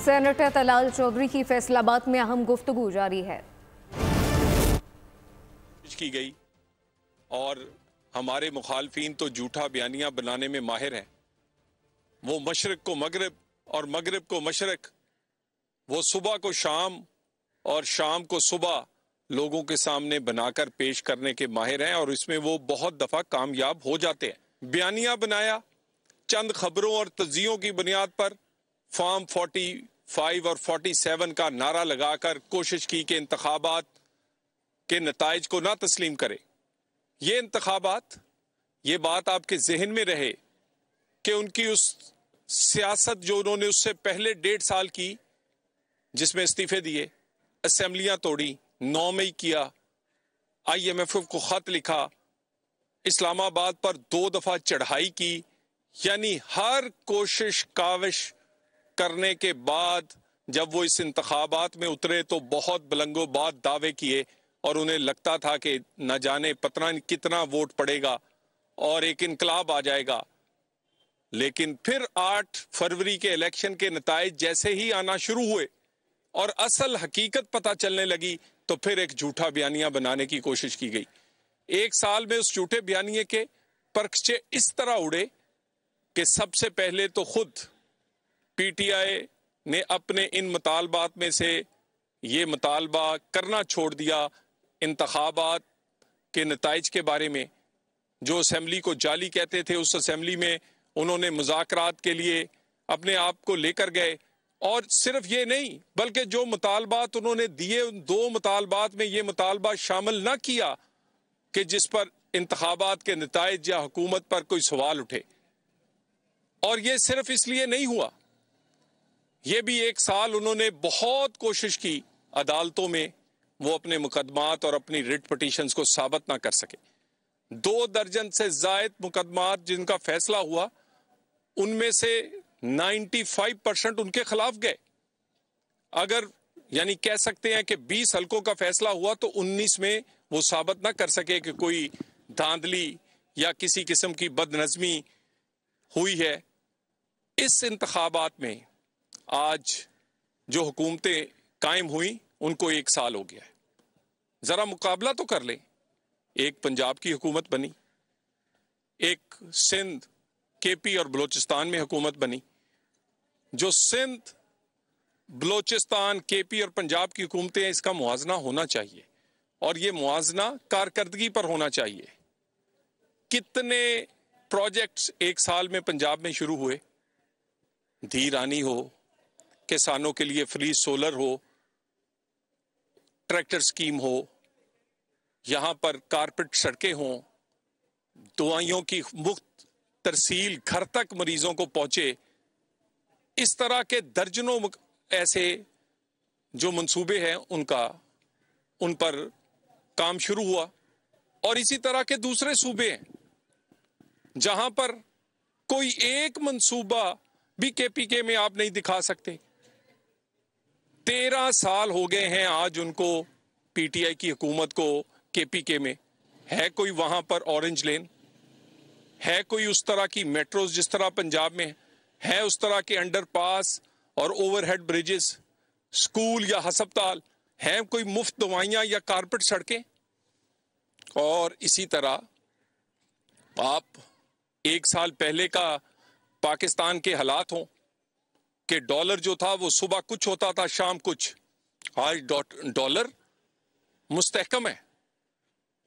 Senator Talal Chaudhary की फैसलाबाद में अहम गुफ्तगू जारी है। की गई और हमारे मुखालफीन तो झूठा बयानियां बनाने में माहिर हैं। वो मशरक को मगरिब और मगरिब को मशरक, वो सुबह को शाम और शाम को सुबह लोगों के सामने बनाकर पेश करने के माहिर हैं और इसमें वो बहुत दफा कामयाब हो जाते हैं। बयानियां बनाया, चंद खबरों और तज्जियों की बुनियाद पर फॉर्म 45 और 47 का नारा लगाकर कोशिश की कि इंतखाबात के नताइज को ना तस्लीम करे। ये इंतखाबात, ये बात आपके जहन में रहे कि उनकी उस सियासत जो उन्होंने उससे पहले 1.5 साल की, जिसमें इस्तीफे दिए, असेंबलियां तोड़ी, 9 मई किया, IMF को खत लिखा, इस्लामाबाद पर 2 दफा चढ़ाई की, यानी हर कोशिश काविश करने के बाद जब वो इस इंतखाबात में उतरे तो बहुत बुलंदोबाद दावे किए और उन्हें लगता था कि न जाने पता नहीं कितना वोट पड़ेगा और एक इनकलाब आ जाएगा। लेकिन फिर 8 फरवरी के इलेक्शन के नताइज जैसे ही आना शुरू हुए और असल हकीकत पता चलने लगी तो फिर एक झूठा बयानिया बनाने की कोशिश की गई। 1 साल में उस झूठे बयानिए के परखचे इस तरह उड़े कि सबसे पहले तो खुद PTI ने अपने इन मुतालबात में से ये मुतालबा करना छोड़ दिया इंतखाबात के नताइज के बारे में। जो असेंबली को जाली कहते थे, उस असेंबली में उन्होंने मुज़ाकरात के लिए अपने आप को लेकर गए और सिर्फ ये नहीं बल्कि जो मुतालबात उन्होंने दिए उन 2 मुतालबात में ये मुतालबा शामिल ना किया कि जिस पर इंतखाबात के नताइज या हुकूमत पर कोई सवाल उठे। और ये सिर्फ इसलिए नहीं हुआ, ये भी 1 साल उन्होंने बहुत कोशिश की अदालतों में वो अपने मुकदमात और अपनी रिट पिटीशंस को साबित ना कर सके। 2 दर्जन से जायद मुकदमात जिनका फैसला हुआ उनमें से 95% उनके खिलाफ गए। अगर यानी कह सकते हैं कि 20 हलकों का फैसला हुआ तो 19 में वो साबित ना कर सके कि कोई धांधली या किसी किस्म की बदनज़मी हुई है। इस इंतखाबात में आज जो हुकूमतें कायम हुई उनको 1 साल हो गया है। जरा मुकाबला तो कर लें। एक पंजाब की हुकूमत बनी, एक सिंध, KP और बलोचिस्तान में हुकूमत बनी। जो सिंध, बलोचिस्तान, KP और पंजाब की हुकूमतें हैं, इसका मुआवजना होना चाहिए और ये मुआवजना कारकर्दगी पर होना चाहिए। कितने प्रोजेक्ट्स 1 साल में पंजाब में शुरू हुए, धी रानी हो, किसानों के लिए फ्री सोलर हो, ट्रैक्टर स्कीम हो, यहां पर कारपेट सड़कें हों, दवाइयों की मुफ्त तरसील घर तक मरीजों को पहुंचे। इस तरह के दर्जनों ऐसे जो मंसूबे हैं उन पर काम शुरू हुआ। और इसी तरह के दूसरे सूबे हैं जहां पर कोई एक मंसूबा भी KPK में आप नहीं दिखा सकते। 13 साल हो गए हैं आज उनको, PTI की हुकूमत को KPK में। है कोई वहां पर ऑरेंज लेन? है कोई उस तरह की मेट्रोज जिस तरह पंजाब में है? उस तरह के अंडरपास और ओवरहेड ब्रिजेस, स्कूल या हस्पताल? हैं कोई मुफ्त दवाइयां या कारपेट सड़कें? और इसी तरह आप 1 साल पहले का पाकिस्तान के हालात हों कि डॉलर जो था वो सुबह कुछ होता था, शाम कुछ। आज डॉलर मुस्तहकम है।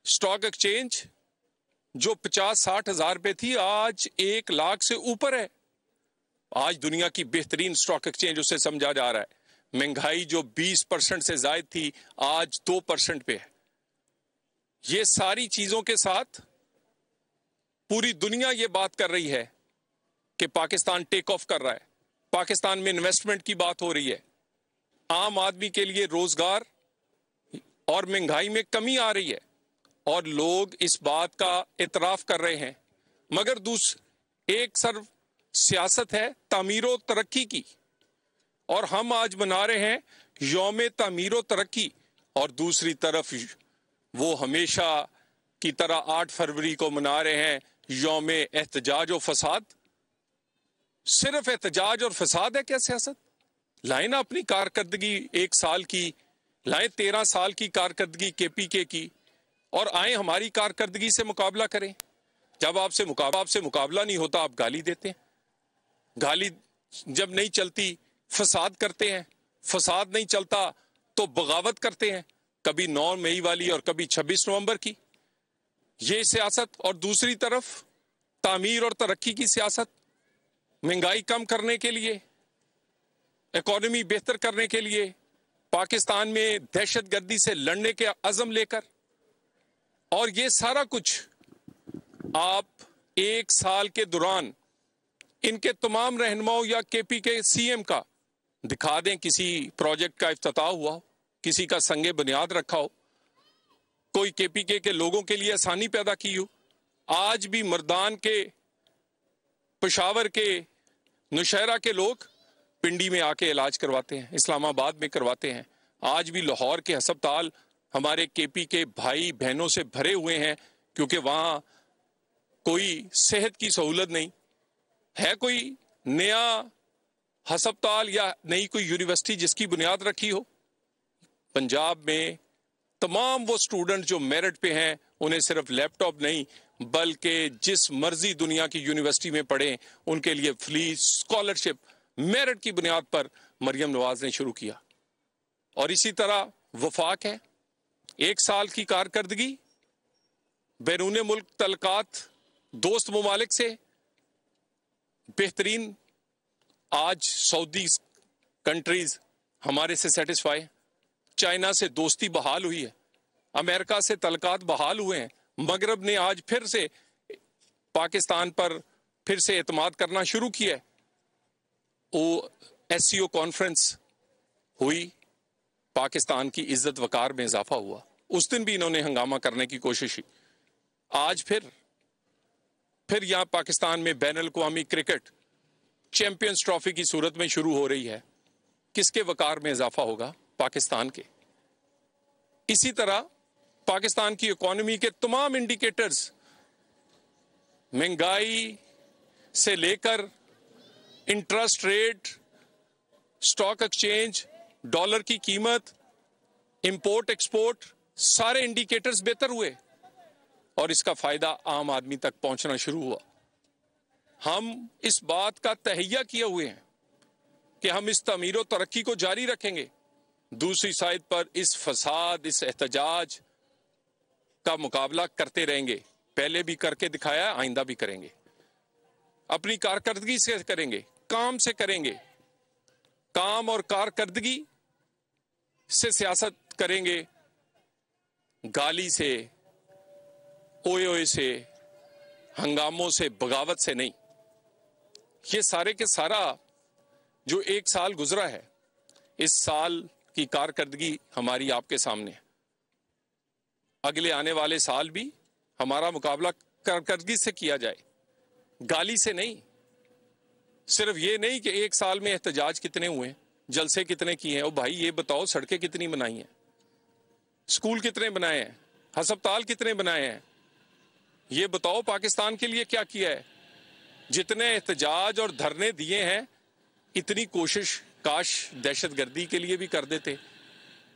स्टॉक एक्सचेंज जो 50-60 हज़ार पे थी आज 1 लाख से ऊपर है। आज दुनिया की बेहतरीन स्टॉक एक्सचेंज उसे समझा जा रहा है। महंगाई जो 20% से ज्यादा थी आज 2% पे है। ये सारी चीजों के साथ पूरी दुनिया ये बात कर रही है कि पाकिस्तान टेक ऑफ कर रहा है, पाकिस्तान में इन्वेस्टमेंट की बात हो रही है, आम आदमी के लिए रोजगार और महंगाई में कमी आ रही है और लोग इस बात का इतराफ कर रहे हैं। मगर एक सर्व सियासत है तामीरो तरक्की की और हम आज मना रहे हैं यौम तामीरो तरक्की, और दूसरी तरफ वो हमेशा की तरह 8 फरवरी को मना रहे हैं यौम एहतजाज और फसाद। सिर्फ एहतजाज और फसाद है क्या सियासत? लाए ना अपनी कारकर्दगी 1 साल की, लाए 13 साल की कारकर्दगी केपीके की, और आए हमारी कारकर्दगी से मुकाबला करें। जब आपसे मुकाबला नहीं होता आप गाली देते हैं। गाली जब नहीं चलती फसाद करते हैं, फसाद नहीं चलता तो बगावत करते हैं, कभी 9 मई वाली और कभी 26 नवंबर की, ये सियासत। और दूसरी तरफ तामीर और तरक्की की सियासत, महंगाई कम करने के लिए, इकोनॉमी बेहतर करने के लिए, पाकिस्तान में दहशतगर्दी से लड़ने के अज़म लेकर। और ये सारा कुछ आप 1 साल के दौरान इनके तमाम रहनुमाओं या केपी के सीएम का दिखा दें। किसी प्रोजेक्ट का इफ्तिताह हुआ हो, किसी का संगे बुनियाद रखा हो, कोई केपीके के लोगों के लिए आसानी पैदा की हो। आज भी मर्दान के, पेशावर के, नौशहरा के लोग पिंडी में आके इलाज करवाते हैं, इस्लामाबाद में करवाते हैं। आज भी लाहौर के अस्पताल हमारे केपी के भाई बहनों से भरे हुए हैं, क्योंकि वहां कोई सेहत की सहूलत नहीं है। कोई नया अस्पताल या नई कोई यूनिवर्सिटी जिसकी बुनियाद रखी हो। पंजाब में तमाम वो स्टूडेंट जो मेरिट पे हैं, उन्हें सिर्फ लैपटॉप नहीं बल्कि जिस मर्जी दुनिया की यूनिवर्सिटी में पढ़ें उनके लिए फ्री स्कॉलरशिप मेरिट की बुनियाद पर मरियम नवाज ने शुरू किया। और इसी तरह वफाक है, 1 साल की कारकर्दगी, बैरून मुल्क तलकात दोस्त ममालिक से बेहतरीन। आज सऊदी कंट्रीज हमारे से सेटिस्फाई, चाइना से दोस्ती बहाल हुई है, अमेरिका से तलकात बहाल हुए हैं, मगरब ने आज फिर से पाकिस्तान पर फिर से एतमाद करना शुरू किया है। SCO कॉन्फ्रेंस हुई, पाकिस्तान की इज्जत वकार में इजाफा हुआ, उस दिन भी इन्होंने हंगामा करने की कोशिश की। आज फिर यहां पाकिस्तान में बैनुल अक़वामी क्रिकेट चैंपियंस ट्रॉफी की सूरत में शुरू हो रही है। किसके वकार में इजाफा होगा? पाकिस्तान के। इसी तरह पाकिस्तान की इकोनॉमी के तमाम इंडिकेटर्स, महंगाई से लेकर interest rate, stock exchange, dollar की कीमत, इंपोर्ट एक्सपोर्ट, सारे इंडिकेटर्स बेहतर हुए और इसका फायदा आम आदमी तक पहुंचना शुरू हुआ। हम इस बात का तहैया किए हुए हैं कि हम इस तमीर और तरक्की को जारी रखेंगे। दूसरी साइड पर इस फसाद, इस एहतजाज का मुकाबला करते रहेंगे। पहले भी करके दिखाया, आइंदा भी करेंगे। अपनी कारकर्दगी से करेंगे, काम से करेंगे, काम और कारकर्दगी से सियासत करेंगे, गाली से, ओए ओए से, हंगामों से, बगावत से नहीं। ये सारे के सारा जो 1 साल गुजरा है, इस साल की कारकर्दगी हमारी आपके सामने है। अगले आने वाले साल भी हमारा मुकाबला कारकर्दगी से किया जाए, गाली से नहीं। सिर्फ ये नहीं कि 1 साल में एहतजाज कितने हुए, जलसे कितने किए हैं। ओ भाई ये बताओ, सड़कें कितनी बनाई हैं, स्कूल कितने बनाए हैं, अस्पताल कितने बनाए हैं, ये बताओ पाकिस्तान के लिए क्या किया है। जितने एहतजाज और धरने दिए हैं, इतनी कोशिश काश दहशतगर्दी के लिए भी कर देते।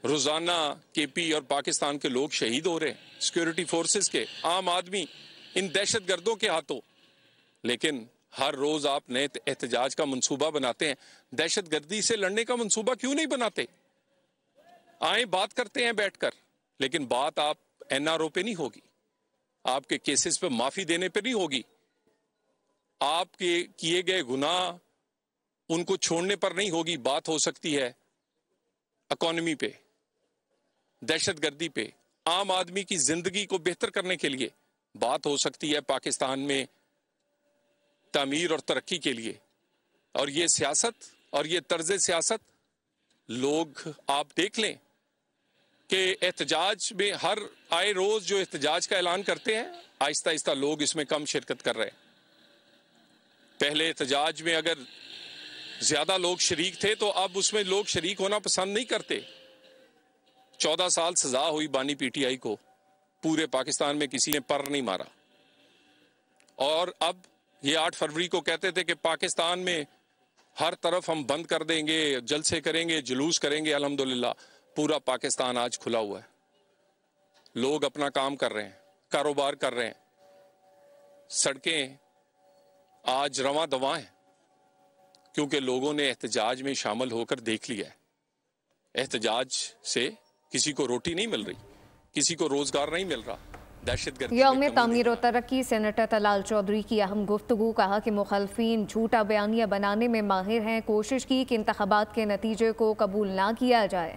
रोजाना केपी और पाकिस्तान के लोग शहीद हो रहे हैं, सिक्योरिटी फोर्सेस के, आम आदमी इन दहशतगर्दों के हाथों। लेकिन हर रोज आप नए एहतजाज का मंसूबा बनाते हैं, दहशतगर्दी से लड़ने का मंसूबा क्यों नहीं बनाते? आए बात करते हैं बैठकर, लेकिन बात आप NRO पे नहीं होगी, आपके केसेस पे माफी देने पे नहीं होगी, आपके किए गए गुनाह उनको छोड़ने पर नहीं होगी। बात हो सकती है इकोनॉमी पे, दहशतगर्दी पे, आम आदमी की जिंदगी को बेहतर करने के लिए बात हो सकती है पाकिस्तान में तामीर और तरक्की के लिए। और ये सियासत और ये तर्ज सियासत लोग आप देख लें कि एहतजाज में हर आए रोज जो एहतजाज का ऐलान करते हैं, आहिस्ता आहिस्ता लोग इसमें कम शिरकत कर रहे हैं। पहले एहतजाज में अगर ज्यादा लोग शरीक थे तो अब उसमें लोग शरीक होना पसंद नहीं करते। 14 साल सजा हुई बानी PTI को, पूरे पाकिस्तान में किसी ने पर नहीं मारा। और अब ये 8 फरवरी को कहते थे कि पाकिस्तान में हर तरफ हम बंद कर देंगे, जलसे करेंगे, जुलूस करेंगे। अल्हम्दुलिल्लाह पूरा पाकिस्तान आज खुला हुआ है, लोग अपना काम कर रहे हैं, कारोबार कर रहे हैं, सड़कें आज रवां दवां हैं, क्योंकि लोगों ने एहतजाज में शामिल होकर देख लिया है। एहतजाज से किसी को रोटी नहीं मिल रही, किसी को रोजगार नहीं मिल रहा, दहशतगर्दी यौम तामीर और तरक्की सेनेटर तलाल चौधरी की अहम गुफ्तगू। कहा कि मुखालफीन झूठा बयानिया बनाने में माहिर हैं। कोशिश की कि इंतखाबात के नतीजे को कबूल ना किया जाए।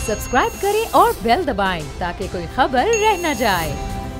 सब्सक्राइब करें और बेल दबाएं ताकि कोई खबर रह न जाए।